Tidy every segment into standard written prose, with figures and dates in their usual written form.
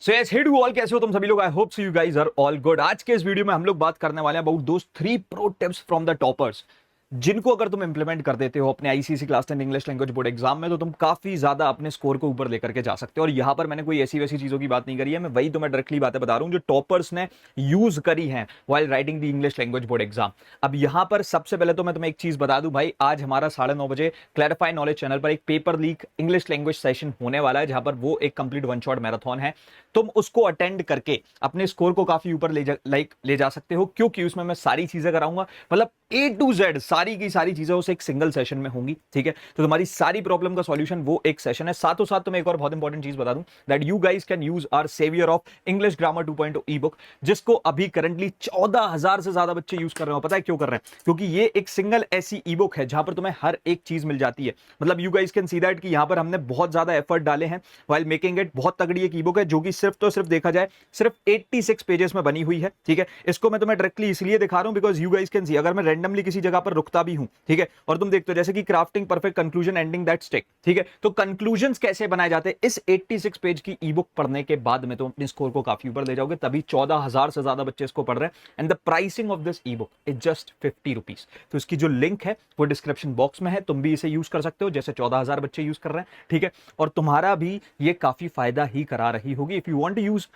So yes hey do all, कैसे हो तुम सभी लोग? I hope so you guys are all good. आज के इस वीडियो में हम लोग बात करने वाले हैं about those 3 pro tips from the toppers, जिनको अगर तुम इंप्लीमेंट कर देते हो अपने ICSE class 10 English language board exam में, तो तुम काफी ज्यादा अपने स्कोर को ऊपर लेकर के जा सकते हो। और यहां पर मैंने कोई ऐसी वैसी चीजों की बात नहीं करी है, मैं वही तुम्हें डायरेक्टली बातें बता रहा हूं जो टॉपर्स ने यूज करी हैं while writing the English language board exam. अब यहां पर सबसे पहले तो मैं तुम्हें एक चीज बता दूं भाई, आज हमारा 9:30 बजे क्लैरिफाई नॉलेज चैनल पर एक paper leak English language session होने वाला है, जहां पर वो एक कंप्लीट वन शॉट मैराथन है। तुम उसको अटेंड करके अपने स्कोर को काफी ऊपर ले जा सकते हो, क्योंकि उसमें मैं सारी चीजें कराऊंगा, मतलब ए टू जेड सारी की सारी चीजें उस एक सिंगल सेशन में होंगी। ठीक है, तो तुम्हारी सारी प्रॉब्लम का सॉल्यूशन वो एक सेशन है। साथों साथ तुम्हें एक और बहुत इंपॉर्टेंट चीज बता दूं, that you guys can use our saviour of English grammar 2.0 ebook, जिसको अभी करंटली 14,000 से ज्यादा बच्चे यूज कर रहे हो। पता है क्यों कर रहे हैं? क्योंकि ये एक सिंगल ऐसी ई बुक है जहां पर तुम्हें हर एक चीज मिल जाती है। मतलब you guys can see that कि यहां पर हमने बहुत ज्यादा एफर्ट डाले हैं व्हाइल मेकिंग इट। बहुत तगड़ी एक ई बुक है जो कि सिर्फ तो सिर्फ देखा जाए सिर्फ 86 पेजेस में बनी हुई है। ठीक है, इसको मैं तुम्हें डायरेक्टली इसलिए दिखा रहा हूं because you guys can see, अगर मैं रैंडमली किसी जगह पर रुकता भी हूं, ठीक है, और तुम देखते हो जैसे कि crafting perfect conclusion ending that stick, ठीक है, तो कंक्लूजन्स कैसे बनाए जाते हैं इस 86 पेज की ई बुक पढ़ने के बाद में तुम अपने स्कोर को काफी ऊपर ले जाओगे। तभी 14,000 से ज्यादा बच्चे इसको पढ़ रहे हैं and the pricing of this E book is just 50 rupees. तो इसकी जो लिंक है वो डिस्क्रिप्शन बॉक्स में है, तुम भी इसे यूज कर सकते हो जैसे 14,000 बच्चे यूज कर रहे हैं। ठीक है, और तुम्हारा भी ये काफी फायदा ही करा रही होगी। If you want to use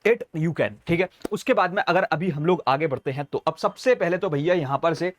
it you can. ठीक है, उसके बाद में अगर अभी हम लोग आगे बढ़ते हैं तो अब सबसे पहले तो भैया यहां पर से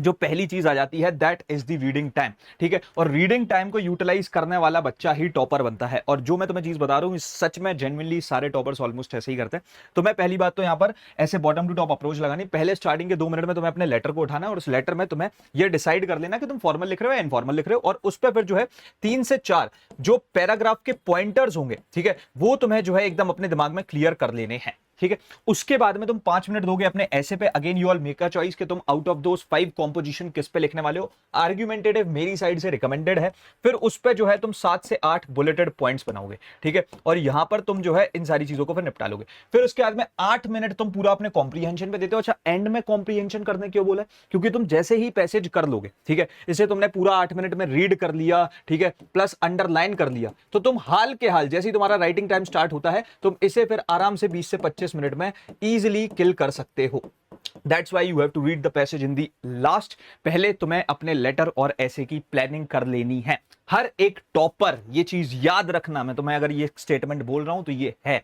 जो पहली चीज आ जाती है that is the reading time. ठीक है, और रीडिंग टाइम को यूटिलाइज करने वाला बच्चा ही टॉपर बनता है। और जो मैं तुम्हें चीज बता रहा हूं सच में जेन्युइनली सारे टॉपर्स ऑलमोस्ट ऐसे ही करते हैं। तो मैं पहली बात तो यहां पर ऐसे बॉटम टू टॉप अप्रोच लगानी, पहले स्टार्टिंग के 2 मिनट में तुम्हें अपने लेटर को उठाना है और उस लेटर में तुम्हें यह डिसाइड कर लेना कि तुम फॉर्मल लिख रहे हो या इनफॉर्मल लिख रहे हो, और उस पर फिर जो है 3 से 4 जो पैराग्राफ के पॉइंटर्स होंगे, ठीक है, वो तुम्हें जो है एकदम अपने दिमाग में क्लियर कर लेने हैं। ठीक है, उसके बाद में तुम 5 मिनट दोगे अपने ऐसे पे। Again you all make a choice कि तुम आउट ऑफ दोस 5 कॉम्पोजिशन किस पे लिखने वाले हो। आर्ग्यूमेंटेटिव मेरी साइड से रिकमेंडेड है। फिर उस पे जो है तुम 7 से 8 बुलेटेड पॉइंट्स बनाओगे। ठीक है, और यहां पर तुम जो है इन सारी चीजों को फिर निपटा लोगे। फिर उसके बाद में 8 मिनट तुम पूरा अपने कॉम्प्रीहेंशन पे देते हो। अच्छा, एंड में कॉम्प्रीहेंशन करने क्यों बोला? क्योंकि तुम जैसे ही पैसेज कर लोगे, ठीक है, इसे तुमने पूरा 8 मिनट में रीड कर लिया, ठीक है, प्लस अंडरलाइन कर लिया, तो तुम हाल के हाल जैसे ही तुम्हारा राइटिंग टाइम स्टार्ट होता है, तुम इसे फिर आराम से 20 से 25 मिनट में इजीली किल कर सकते हो। That's why you have to read the passage in the last। पहले तुम्हें अपने लेटर और ऐसे की प्लानिंग कर लेनी है। हर एक टॉपर, ये चीज याद रखना, मैं तुम्हें अगर ये स्टेटमेंट बोल रहा हूं तो ये है,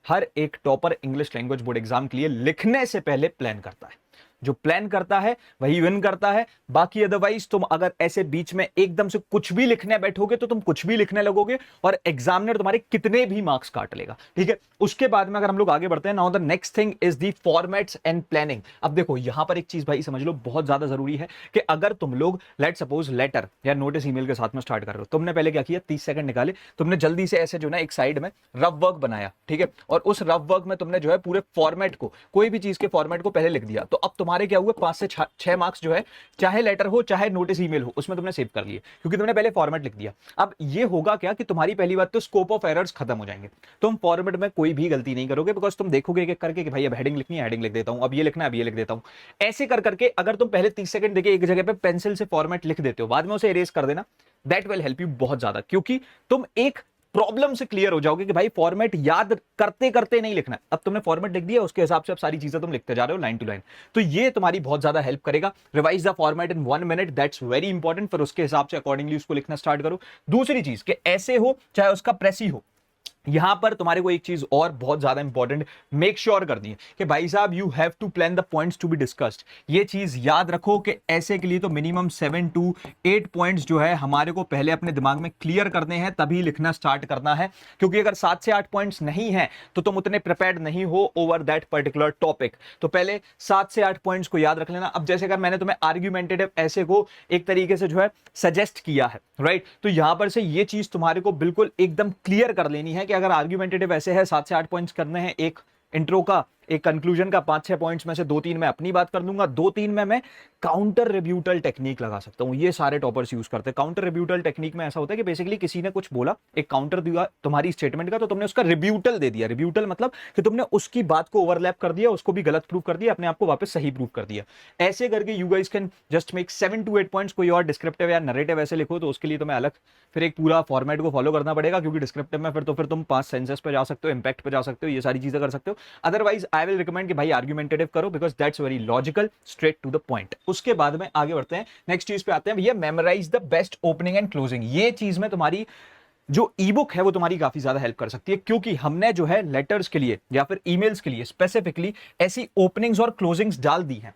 हर एक topper English language board exam के लिए लिखने से पहले प्लान करता है। जो प्लान करता है वही विन करता है। बाकी अदरवाइज तुम अगर ऐसे बीच में एकदम से कुछ भी लिखने बैठोगे तो तुम कुछ भी लिखने लगोगे और एग्जामिनर तुम्हारे कितने भी मार्क्स काट लेगा। ठीक है, उसके बाद में अगर हम लोग आगे बढ़ते हैं, now the next thing is the formats and planning. अब देखो यहां पर एक चीज भाई समझ लो बहुत ज्यादा जरूरी है कि अगर तुम लोग लेट सपोज लेटर या नोटिस ईमेल के साथ में स्टार्ट कर रहे हो, तुमने पहले क्या किया, 30 सेकंड निकाले, तुमने जल्दी से ऐसे जो ना एक साइड में रफ वर्क बनाया। ठीक है, और उस रफ वर्क में तुमने जो है पूरे फॉर्मेट को, कोई भी चीज के फॉर्मेट को पहले लिख दिया। तो अब तुम्हारे क्या हुए, 5 से 6 मार्क्स जो है, चाहे लेटर हो चाहे नोटिस ईमेल हो, उसमें तुमने सेव कर लिए क्योंकि तुमने पहले फॉर्मेट लिख दिया। अब ये होगा क्या कि तुम्हारी पहली बात तो स्कोप ऑफ एरर्स खत्म हो जाएंगे। तुम फॉर्मेट में कोई भी गलती नहीं करोगे बिकॉज तुम देखोगे एक एक करके कि भाई अब हेडिंग लिखनी है, हेडिंग लिख देता हूं, अब ये लिखना है, अब ये लिख देता हूं। ऐसे कर करके अगर तुम पहले 30 सेकंड देके एक जगह पे पेंसिल से फॉर्मेट लिख देते हो, बाद में उसे इरेज कर देना, दैट विल हेल्प यू बहुत ज्यादा, क्योंकि तुम एक प्रॉब्लम से क्लियर हो जाओगे कि भाई फॉर्मेट याद करते करते नहीं लिखना है। अब तुमने फॉर्मेट लिख दिया, उसके हिसाब से अब सारी चीजें तुम लिखते जा रहे हो लाइन टू लाइन, तो ये तुम्हारी बहुत ज्यादा हेल्प करेगा। Revise the format in 1 minute, that's very important. फिर उसके हिसाब से अकॉर्डिंगली उसको लिखना स्टार्ट करो। दूसरी चीज कि ऐसे हो चाहे उसका प्रेसी हो, यहां पर तुम्हारे को एक चीज और बहुत ज्यादा इंपॉर्टेंट मेक श्योर करनी है कि भाई साहब you have to plan the points to be discussed. ये चीज याद रखो कि ऐसे के लिए तो मिनिमम 7 to 8 पॉइंट्स जो है हमारे को पहले अपने दिमाग में क्लियर करने हैं, तभी लिखना स्टार्ट करना है। क्योंकि अगर 7 से 8 पॉइंट्स नहीं है तो तुम उतने प्रिपेयर्ड नहीं हो ओवर दैट पर्टिकुलर टॉपिक। तो पहले 7 से 8 पॉइंट्स को याद रख लेना। अब जैसे अगर मैंने तुम्हें आर्ग्यूमेंटेटिव ऐसे को एक तरीके से जो है सजेस्ट किया है, राइट, तो यहां पर से ये चीज तुम्हारे को बिल्कुल एकदम क्लियर कर लेनी है कि अगर आर्ग्यूमेंटेटिव ऐसे है 7 से 8 पॉइंट्स करने हैं एक इंट्रो का, एक कंक्लूजन का 5-6 पॉइंट्स में से 2-3 मैं अपनी बात कर दूंगा, 2-3 में मैं काउंटर रिब्यूटल टेक्निक लगा सकता हूं। ये सारे टॉपर्स यूज करते हैं। काउंटर रिब्यूटल टेक्निक में ऐसा होता है कि बेसिकली किसी ने कुछ बोला, एक काउंटर दिया तुम्हारी स्टेटमेंट का, तो तुमने उसका रिब्यूटल दे दिया। रिब्यूटल मतलब कि तुमने उसकी बात को ओवरलैप कर दिया, उसको भी गलत प्रूव कर दिया, अपने आप को वापस सही प्रूव कर दिया। ऐसे करके you guys can just make 7 to 8 points. कोई और डिस्क्रिप्टिव या नरेटिव ऐसे लिखो तो उसके लिए तुम्हें अलग फिर एक पूरा फॉर्मेट को फॉलो करना पड़ेगा, क्योंकि डिस्क्रिप्टिव में फिर तुम 5 सेंसेस पे जा सकते हो, इंपैक्ट पे जा सकते हो, ये सारी चीजें कर सकते हो। अदरवाइज आई विल रिकमेंड कि भाई आर्गुमेंटेटिव करो, because that's very logical, straight to the point. उसके बाद में आगे बढ़ते हैं, नेक्स्ट चीज पे आते हैं भैया, memorise the best opening and closing. ये चीज में तुम्हारी जो ई बुक है वो तुम्हारी काफी ज्यादा हेल्प कर सकती है, क्योंकि हमने जो है लेटर्स के लिए या फिर ईमेल्स के लिए स्पेसिफिकली ऐसी ओपनिंग्स और क्लोजिंग्स डाल दी हैं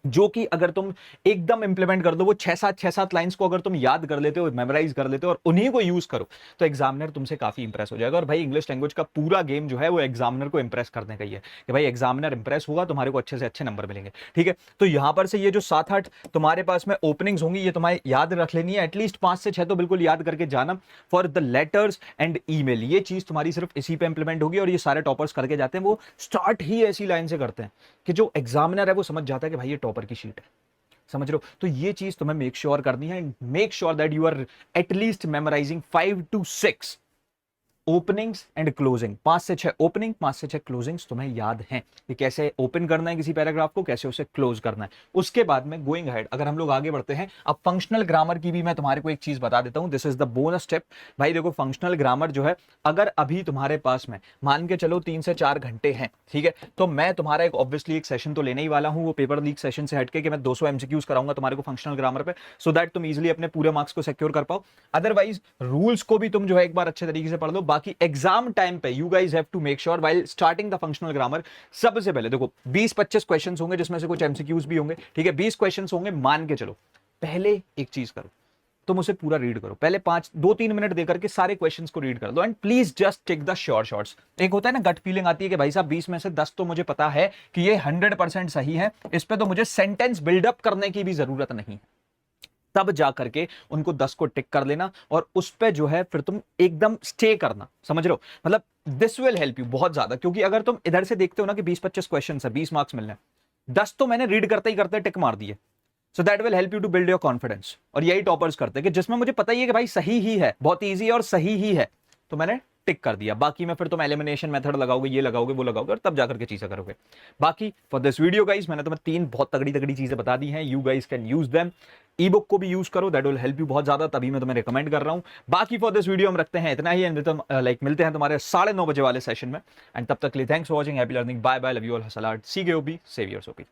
जो कि अगर तुम एकदम इंप्लीमेंट कर दो, वो 6-7 लाइंस को अगर तुम याद कर लेते हो, मेमोराइज कर लेते हो और उन्हीं को यूज करो, तो एग्जामिनर तुमसे काफी इंप्रेस हो जाएगा। और भाई इंग्लिश लैंग्वेज का पूरा गेम जो है वो एग्जामिनर को इंप्रेस करने का ही है कि भाई एग्जामिनर इंप्रेस होगा, तुम्हारे को अच्छे से अच्छे नंबर मिलेंगे। ठीक है, तो यहां पर से ये जो 7-8 तुम्हारे पास में ओपनिंग्स होंगी, ये तुम्हें याद रख लेनी है। एटलीस्ट 5 से 6 तो बिल्कुल याद करके जाना for the letters and email. ये चीज तुम्हारी सिर्फ इसी पे इंप्लीमेंट होगी, और ये सारे टॉपर्स करके जाते हैं। वो स्टार्ट ही ऐसी लाइन से करते हैं कि जो एग्जामिनर है वो समझ जाता है कि भाई ये टॉपर की शीट है, समझ रहे हो। तो ये चीज तुम्हें मेक श्योर करनी है। Make sure that you are at least memorising 5 to 6 openings and closing. 5 से 6 ओपनिंग, 5 से 6 क्लोजिंग्स तुम्हें याद हैं कि कैसे ओपन करना है किसी पैराग्राफ को, कैसे उसे क्लोज करना है। उसके बाद में गोइंग अहेड अगर हम लोग आगे बढ़ते हैं, अब फंक्शनल ग्रामर की भी मैं तुम्हारे को एक चीज बता देता हूं, this is the bonus step. भाई देखो, फंक्शनल ग्रामर जो है, अगर अभी तुम्हारे पास में मान के चलो 3 से 4 घंटे हैं, ठीक है, तो मैं तुम्हारा एक ऑब्वियसली एक सेशन तो लेने ही वाला हूं, वो पेपर लीक सेशन से हटके कि मैं 200 एमसीक्यूज कराऊंगा तुम्हारे को फंक्शनल ग्रामर पे, सो दैट तुम इजिली अपने पूरे मार्क्स को सिक्योर कर पाओ। अदरवाइज रूल्स को भी तुम जो है एक बार अच्छे तरीके से पढ़ लो। बाकी एग्जाम टाइम पे you guys have to make sure while starting the functional grammar, सबसे पहले देखो 20-25 क्वेश्चंस होंगे, जिसमें से कुछ एमसीक्यूज भी होंगे। ठीक है, 20 क्वेश्चंस होंगे, मान के चलो। पहले एक चीज करो, तुम उसे पूरा रीड करो। पहले 2-3 मिनट देकर के सारे क्वेश्चंस को रीड कर दो, and please just take the sure shots. एक होता है ना, गट फीलिंग आती है कि भाई साहब 20 में से 10 तो मुझे पता है कि ये 100% सही है, इस पे तो मुझे सेंटेंस बिल्डअप करने की भी जरूरत नहीं। तब जा करके उनको 10 को टिक कर लेना, और उस पे जो है फिर तुम एकदम स्टे करना, समझ रहे हो। मतलब दिस विल हेल्प यू बहुत ज्यादा, क्योंकि अगर तुम इधर से देखते हो ना कि 20-25 क्वेश्चन है, 20 मार्क्स मिलने, 10 तो मैंने रीड करते ही करते टिक मार दिए, so that will help you to build your confidence. और यही टॉपर्स करते हैं कि जिसमें मुझे पता ही है कि भाई सही ही है, बहुत ईजी है और सही ही है, तो मैंने टिक कर दिया। बाकी में फिर तुम एलिमिनेशन मेथड लगाओगे, ये लगाओगे, वो लगाओगे, और तब जाकर के चीजें करोगे। बाकी फॉर दिस वीडियो गाइस, मैंने तुम्हें 3 बहुत तगड़ी तगड़ी चीजें बता दी हैं, you guys can use them. E book को भी यूज करो, दैट विल हेल्प यू बहुत ज्यादा, तभी मैं तुम्हें रिकमेंड कर रहा हूं। बाकी फॉर दिस वीडियो हम रखते हैं इतना ही, एंड मिलते हैं तुम्हारे 9:30 बजे वाले सेशन में। एंड तब तक के लिए thanks for watching, happy learning, bye bye, love you all, hustle hard, C K O B, save yourself.